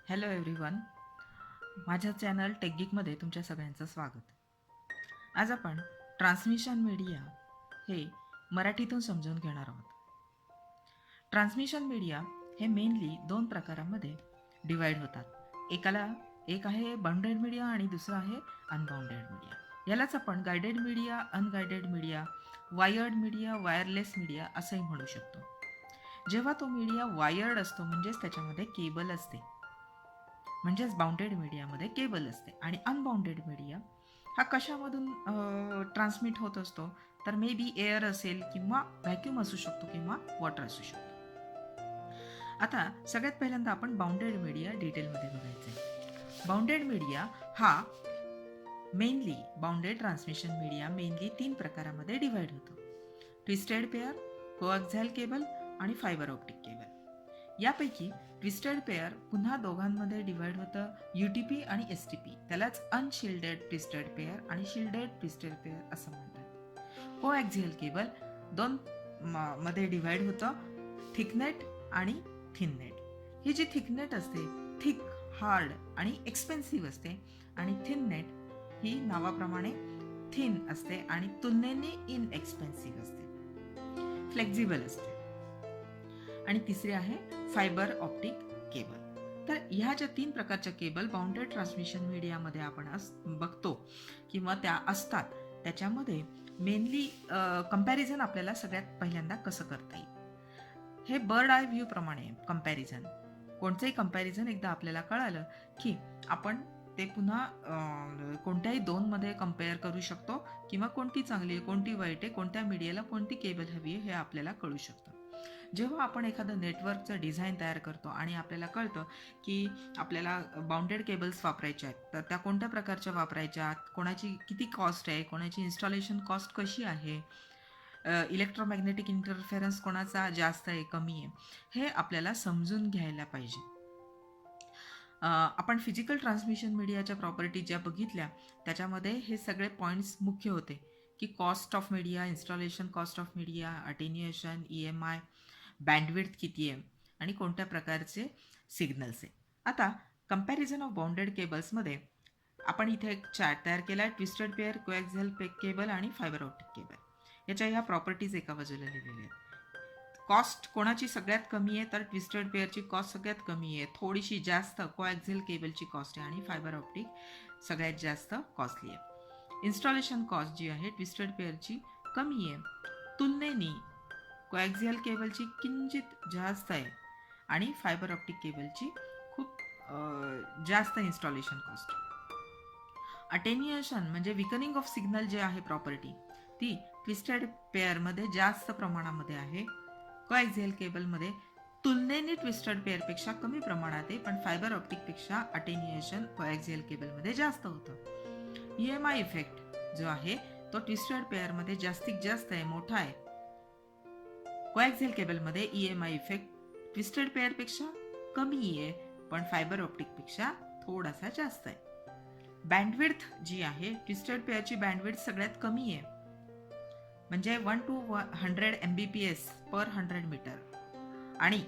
Hello everyone, माझ्या channel टेकगिकमध्ये तुमच्या सगळ्यांचं स्वागत. आज आपण ट्रान्समिशन मीडिया हे मराठीतून समजून घेणार आहोत. ट्रान्समिशन मीडिया हे मेनली दोन प्रकारामध्ये डिवाईड होतात. एक आहे बाउंडेड मीडिया आणि दुसरं आहे अनबाउंडेड मीडिया. यालाच आपण guided media, unguided media, wired media, wireless media असंही म्हणू शकतो. जेव्हा तो मीडिया वायर्ड असतो म्हणजेच त्याच्यामध्ये केबल असते, म्हणजेच बाउंडेड मीडियामध्ये केबल असते. आणि अनबाउंडेड मीडिया हा कशामधून ट्रान्समिट होत असतो, तर मे बी एअर असेल किंवा व्हॅक्यूम असू शकतो किंवा वॉटर असू शकतो. आता सगळ्यात पहिल्यांदा आपण बाउंडेड मीडिया डिटेलमध्ये बघायचं आहे. बाउंडेड मीडिया हा mainly bounded transmission media mainly 3 प्रकारामध्ये डिवाइड होतो. ट्विस्टेड पेअर, कोएक्झॅल केबल आणि फायबर ऑप्टिक केबल. यापैकी ट्विस्टेड पेअर पुन्हा दोघांमध्ये डिवाइड होतं, UTP आणि STP. त्यालाच अनशिल्डेड ट्विस्टेड पेअर आणि शिल्डेड ट्विस्टेड पेअर असं म्हणतात. कोएक्झियल केबल दोन मध्ये डिवाइड होतं, थिकनेट आणि थिननेट. ही जी थिकनेट असते, थिक, हार्ड आणि एक्सपेन्सिव्ह असते, आणि थिननेट ही नावाप्रमाणे थिन असते आणि तुलनेने इनएक्सपेन्सिव्ह असते, फ्लेक्झिबल असते. आणि तिसरे आहे फायबर ऑप्टिक केबल. तर ह्या ज्या 3 प्रकारच्या केबल बाउंडेड ट्रान्समिशन मीडियामध्ये आपण बघतो किंवा त्या असतात, त्याच्यामध्ये मेनली कंपॅरिझन आपल्याला सगळ्यात पहिल्यांदा कसं करता येईल, हे बर्ड आय व्ह्यू प्रमाणे कंपॅरिझन. कोणतंही कंपॅरिझन एकदा आपल्याला कळालं की आपण ते पुन्हा कोणत्याही दोनमध्ये कम्पेअर करू शकतो, किंवा कोणती चांगली आहे, कोणती वाईट आहे, कोणत्या मीडियाला कोणती केबल हवी आहे हे आपल्याला कळू शकतं. जेव्हा आपण एखादं नेटवर्कचं डिझाईन तयार करतो आणि आपल्याला कळतं की आपल्याला बाउंडेड केबल्स वापरायच्या आहेत, तर त्या कोणत्या प्रकारच्या वापरायच्या, कोणाची किती कॉस्ट आहे, कोणाची इन्स्टॉलेशन कॉस्ट कशी आहे, इलेक्ट्रोमॅग्नेटिक इंटरफेरन्स कोणाचा जास्त आहे कमी आहे, हे आपल्याला समजून घ्यायला पाहिजे. आपण फिजिकल ट्रान्समिशन मीडियाच्या प्रॉपर्टी ज्या बघितल्या, त्याच्यामध्ये हे सगळे पॉईंट्स मुख्य होते की cost of media, installation cost of media, attenuation, EMI, bandwidth किती आहे आणि कोणत्या प्रकारचे सिग्नल्स आहे. आता कंपॅरिझन ऑफ बाउंडेड केबल्समध्ये आपण इथे एक चार्ट तयार केला आहे. ट्विस्टेड पेअर, कोएक्झियल केबल आणि फायबर ऑप्टिक केबल, याच्या ह्या प्रॉपर्टीज एका बाजूला लिहिलेल्या आहेत. कॉस्ट कोणाची सगळ्यात कमी आहे, तर ट्विस्टेड पेअरची कॉस्ट सगळ्यात कमी आहे. थोडीशी जास्त कोएक्झियल केबलची कॉस्ट आहे आणि फायबर ऑप्टिक सगळ्यात जास्त कॉस्टली आहे. इन्स्टॉलेशन कॉस्ट जी आहे ट्विस्टेड पेअरची कमी आहे, तुलनेने कोएक्झियल केबलची किंचित जास्त आहे, आणि फायबर ऑप्टिक केबलची खूप जास्त इन्स्टॉलेशन कॉस्ट. अटेन्युएशन म्हणजे विकनिंग ऑफ सिग्नल जे आहे प्रॉपर्टी, ती ट्विस्टेड पेअरमध्ये जास्त प्रमाणामध्ये आहे. कोएक्झियल केबलमध्ये तुलनेने ट्विस्टेड पेअरपेक्षा कमी प्रमाणात आहे, पण फायबर ऑप्टिकपेक्षा अटेन्युएशन कोएक्झियल केबलमध्ये जास्त होतं. EMI इफेक्ट जो आहे तो ट्विस्टेड पेअरमध्ये जास्तीत जास्त आहे, मोठा आहे. कोएक्झियल केबलमध्ये EMI इफेक्ट ट्विस्टेड पेअरपेक्षा कमी आहे, पण फायबर ऑप्टिकपेक्षा थोडासा जास्त आहे. बँडविड्थ जी आहे, ट्विस्टेड पेअरची बँडविड्थ सगळ्यात कमी आहे, म्हणजे 1 to 100 Mbps पर 100 मीटर, आणि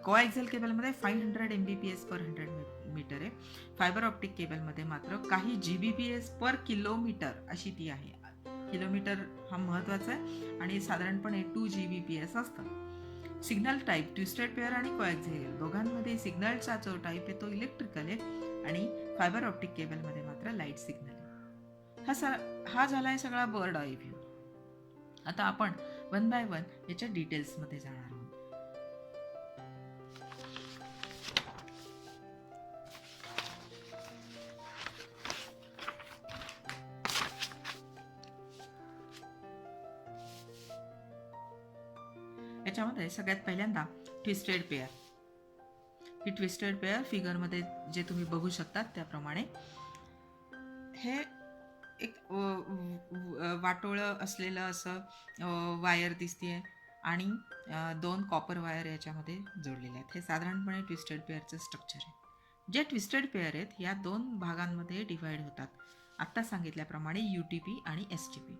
कोएक्झियल केबलमध्ये 500 Mbps पर 100 मीटर आहे. फायबर ऑप्टिक केबलमध्ये मात्र काही Gbps पर किलोमीटर अशी ती आहे. किलोमीटर हा महत्त्वाचा आहे, आणि साधारणपणे 2 Gbps असतं. सिग्नल टाईप ट्विस्टेड पेअर आणि कोएक्झियल दोघांमध्ये सिग्नलचा जो टाईप आहे तो इलेक्ट्रिकल आहे, आणि फायबर ऑप्टिक केबलमध्ये मात्र लाईट सिग्नल आहे. हा झाला आहे सगळा बर्ड आय व्ह्यू. आता आपण वन बाय वन याच्या डिटेल्समध्ये जाणार आहोत. याच्यामध्ये सगळ्यात पहिल्यांदा ट्विस्टेड पेअर. ही ट्विस्टेड पेअर फिगरमध्ये जे तुम्ही बघू शकता त्याप्रमाणे हे एक वाटोळं असलेलं असं वायर दिसते, आणि 2 कॉपर वायर याच्यामध्ये जोडलेले आहेत. हे साधारणपणे ट्विस्टेड पेअरचं स्ट्रक्चर आहे. जे ट्विस्टेड पेअर आहेत या 2 भागांमध्ये डिवाइड होतात, आत्ता सांगितल्याप्रमाणे UTP आणि STP.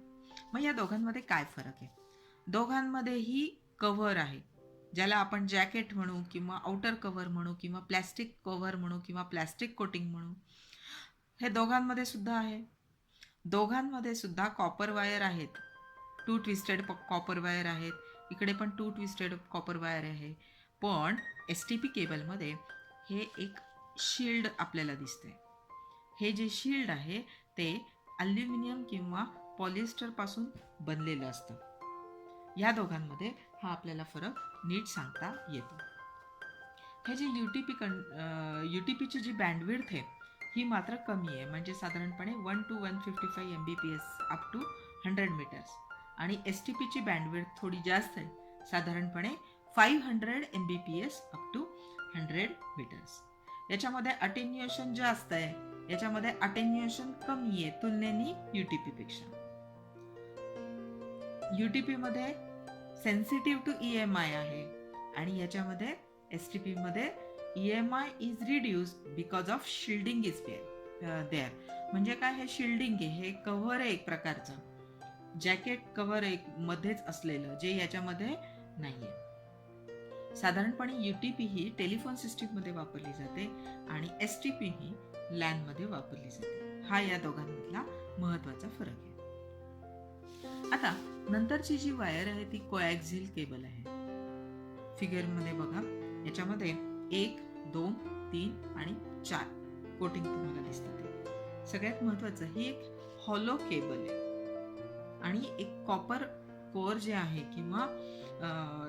मग या दोघांमध्ये काय फरक आहे? दोघांमध्येही कव्हर आहे, ज्याला आपण जॅकेट म्हणू किंवा आउटर कव्हर म्हणू किंवा प्लॅस्टिक कव्हर म्हणू किंवा प्लॅस्टिक कोटिंग म्हणू, हे दोघांमध्ये सुद्धा आहे. दोघांमध्ये सुद्धा कॉपर वायर आहेत. 2 ट्विस्टेड कॉपर वायर आहेत. इकडे पण 2 ट्विस्टेड कॉपर वायर आहे. पण STP केबलमध्ये हे एक शील्ड आपल्याला दिसते. हे जे शील्ड आहे ते ॲल्युमिनियम किंवा पॉलिएस्टरपासून बनलेलं असतं. या दोघांमध्ये हा आपल्याला फरक नीट सांगता येतो. हे जे UTPची जी बँडविड्थ आहे ही मात्र कमी आहे, म्हणजे साधारणपणे 1 to 155 Mbps up to 100 metres. आणि STPची बँडविड्थ थोडी जास्त आहे, साधारणपणे 500 Mbps अप टू 100 मीटर्स. याच्यामध्ये अटेन्युएशन जास्त आहे, याच्यामध्ये अटेन्युएशन कमी आहे तुलनेने UTP पेक्षा. UTP मध्ये सेन्सिटिव्ह टू EMI आहे आणि याच्यामध्ये STP मध्ये EMI is reduced because of shielding is there. म्हणजे काय, हे शिल्डिंग आहे, हे कव्हर आहे एक प्रकारचं, जॅकेट कव्हर एक मध्येच असलेलं, जे याच्यामध्ये नाहीये. साधारणपणे UTP ही टेलिफोन सिस्टीममध्ये वापरली जाते आणि STP ही लॅनमध्ये वापरली जाते. हा या दोघांमधला महत्वाचा फरक आहे. आता नंतरची जी वायर आहे ती कोॲक्सियल केबल आहे. फिगरमध्ये बघा, याच्यामध्ये 1, 2, 3 आणि 4 कोटिंग तुम्हाला दिसतात. सगळ्यात महत्वाचं, ही एक हॉलो केबल आहे आणि एक कॉपर कोअर जे आहे किंवा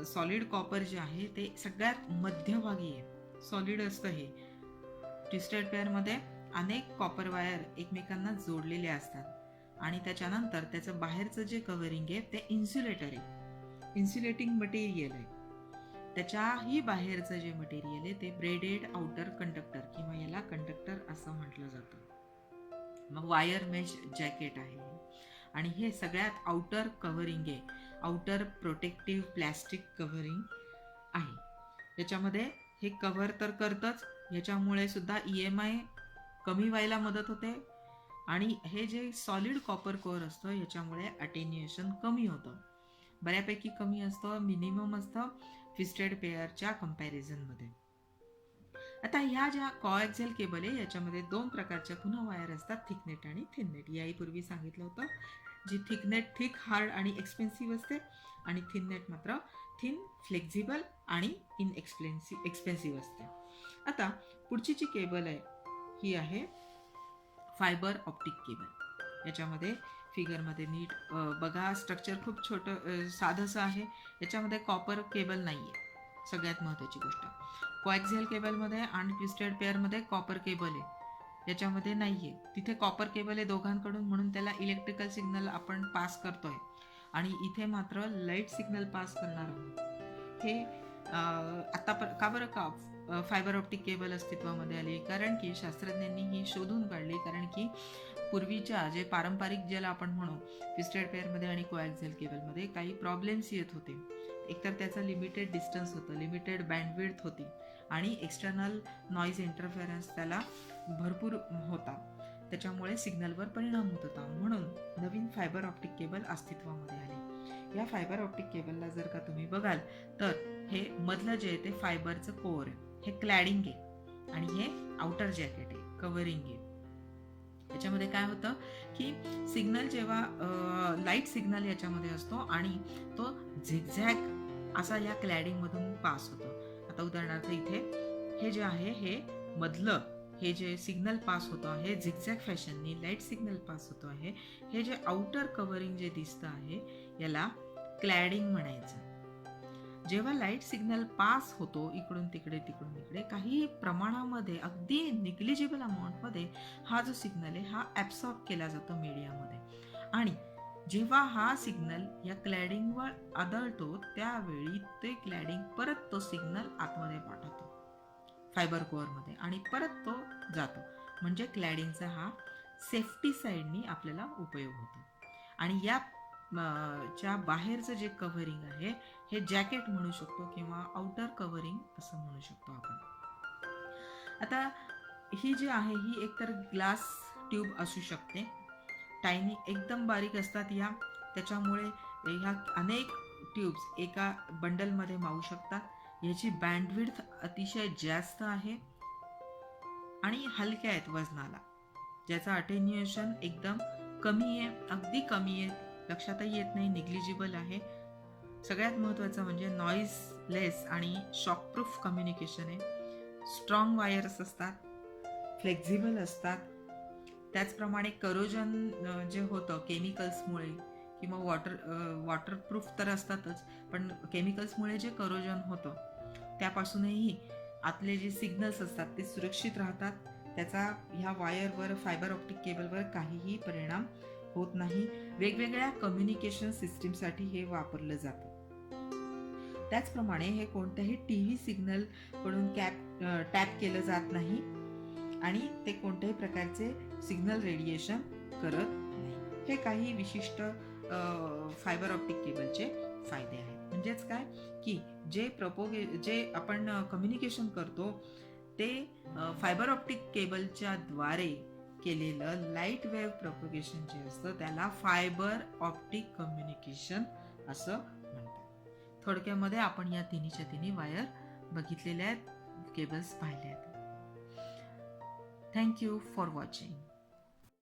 सॉलिड कॉपर जे आहे ते सगळ्यात मध्यभागी आहे. सॉलिड असतं हे. ट्विस्टेड पेअरमध्ये अनेक कॉपर वायर एकमेकांना जोडलेले असतात आणि त्याच्यानंतर त्याचं बाहेरचं जे कव्हरिंग आहे ते इन्सुलेटर आहे, इन्सुलेटिंग मटेरियल आहे. त्याच्याही बाहेरचं जे मटेरियल आहे ते ब्रेडेड आउटर कंडक्टर किंवा याला कंडक्टर असं म्हटलं जातं. मग वायर मेश जॅकेट आहे आणि हे सगळ्यात आउटर कव्हरिंग आहे, आउटर प्रोटेक्टिव्ह प्लॅस्टिक कव्हरिंग आहे. याच्यामध्ये हे कव्हर तर करतंच, याच्यामुळे सुद्धा EMI कमी व्हायला मदत होते आणि हे जे सॉलिड कॉपर कोअर असतं याच्यामुळे अटेन्युएशन कमी होतं, बऱ्यापैकी कमी असतं, मिनिमम असतं ट्विस्टेड पेअरच्या कंपॅरिझनमध्ये. आता ह्या ज्या कोॲक्सियल केबल आहे याच्यामध्ये 2 प्रकारच्या पुन्हा वायर असतात, थिकनेट आणि थिननेट. याही पूर्वी सांगितलं होतं. जी थिकनेट थिक, हार्ड आणि एक्सपेन्सिव्ह असते आणि थिननेट मात्र थिन, फ्लेक्झिबल आणि एक्सपेन्सिव्ह असते. आता पुढची जी केबल आहे ही आहे फायबर ऑप्टिक केबल. याच्यामध्ये फिगरमध्ये नीट बघा, स्ट्रक्चर खूप छोटं साधंसं आहे. याच्यामध्ये कॉपर केबल नाही आहे, सगळ्यात महत्त्वाची गोष्ट. कोॲक्सियल केबलमध्ये आणि ट्विस्टेड पेअरमध्ये कॉपर केबल आहे, याच्यामध्ये नाही आहे. तिथे कॉपर केबल आहे दोघांकडून म्हणून त्याला इलेक्ट्रिकल सिग्नल आपण पास करतोय आणि इथे मात्र लाईट सिग्नल पास करणार आहोत. हे आता का बरं का फायबर ऑप्टिक केबल अस्तित्वामध्ये आली? कारण की शास्त्रज्ञांनी ही शोधून काढली, कारण की पूर्वीच्या जे पारंपरिक ज्याला आपण म्हणू ट्विस्टेड पेअरमध्ये आणि कोॲक्सियल केबलमध्ये काही प्रॉब्लेम्स येत होते. एकतर त्याचं लिमिटेड डिस्टन्स होतं, लिमिटेड बँडविड्थ होती आणि एक्सटर्नल नॉईज इंटरफेरन्स त्याला भरपूर होता, त्याच्यामुळे सिग्नलवर परिणाम होत होता. म्हणून नवीन फायबर ऑप्टिक केबल अस्तित्वामध्ये आले. या फायबर ऑप्टिक केबलला जर का तुम्ही बघाल तर हे मधलं जे आहे ते फायबरचं कोअर आहे, हे क्लॅडिंग आहे आणि हे आउटर जॅकेट आहे, कव्हरिंग आहे. याच्यामध्ये काय होतं की सिग्नल जेव्हा लाईट सिग्नल याच्यामध्ये असतो आणि तो झिगझॅग असा या क्लॅडिंग मधून पास होतो. आता उदाहरणार्थ इथे हे जे आहे हे मधलं हे जे सिग्नल पास होतो आहे झिगझॅग फॅशननी लाईट सिग्नल पास होतो आहे. हे जे आउटर कव्हरिंग जे दिसतं आहे याला क्लॅडिंग म्हणायचं. जेव्हा लाईट सिग्नल पास होतो इकडून तिकडे तिकडून इकडे, काही प्रमाणामध्ये अगदी निग्लिजिबल अमाऊंटमध्ये हा जो सिग्नल आहे हा ॲब्सॉर्ब केला जातो मीडियामध्ये आणि जेव्हा हा सिग्नल या क्लॅडिंगवर आदळतो त्यावेळी ते क्लॅडिंग परत तो सिग्नल आतमध्ये पाठवतो फायबर कोअरमध्ये आणि परत तो जातो. म्हणजे क्लॅडिंगचा हा सेफ्टी साईडनी आपल्याला उपयोग होतो. आणि या च्या बाहेरचं जे कव्हरिंग आहे हे जॅकेट म्हणू शकतो किंवा आउटर कव्हरिंग असं म्हणू शकतो आपण. आता ही जी आहे ही एकतर ग्लास ट्यूब असू शकते, टायनी एकदम बारीक असतात या, त्याच्यामुळे ह्या अनेक ट्यूब्स एका बंडलमध्ये मावू शकतात याची बँडविड्थ अतिशय जास्त आहे आणि हलक्या आहेत वजनाला, ज्याचं अटेन्युएशन एकदम कमी आहे, अगदी कमी आहे, लक्षातही येत नाही, निग्लिजिबल आहे. सगळ्यात महत्त्वाचं म्हणजे नॉईजलेस आणि शॉकप्रूफ कम्युनिकेशन आहे. स्ट्रॉंग वायर्स असतात, फ्लेक्झिबल असतात. त्याचप्रमाणे करोजन जे होतं केमिकल्समुळे किंवा वॉटरप्रूफ तर असतातच, पण केमिकल्समुळे जे करोजन होतं त्यापासूनही आतले जे सिग्नल्स असतात ते सुरक्षित राहतात. त्याचा ह्या वायरवर, फायबर ऑप्टिक केबलवर काहीही परिणाम होत नाही. वेगवेगळ्या कम्युनिकेशन सिस्टीमसाठी हे वापरलं जातं. त्याचप्रमाणे हे कोणत्याही टीव्ही सिग्नल कडून टॅप केलं जात नाही आणि ते कोणत्याही प्रकारचे सिग्नल रेडिएशन करत नाही. हे काही विशिष्ट फायबर ऑप्टिक केबलचे फायदे आहेत. म्हणजेच काय की जे आपण कम्युनिकेशन करतो ते फायबर ऑप्टिक केबलच्या द्वारे केलेलं लाईट वेव्ह प्रोपगेशन जे असतं त्याला फायबर ऑप्टिक कम्युनिकेशन असं म्हणतात. थोडक्यामध्ये आपण या तिन्हीच्या तिन्ही वायर बघितलेल्या आहेत, केबल्स पाहिले आहेत. Thank you for watching.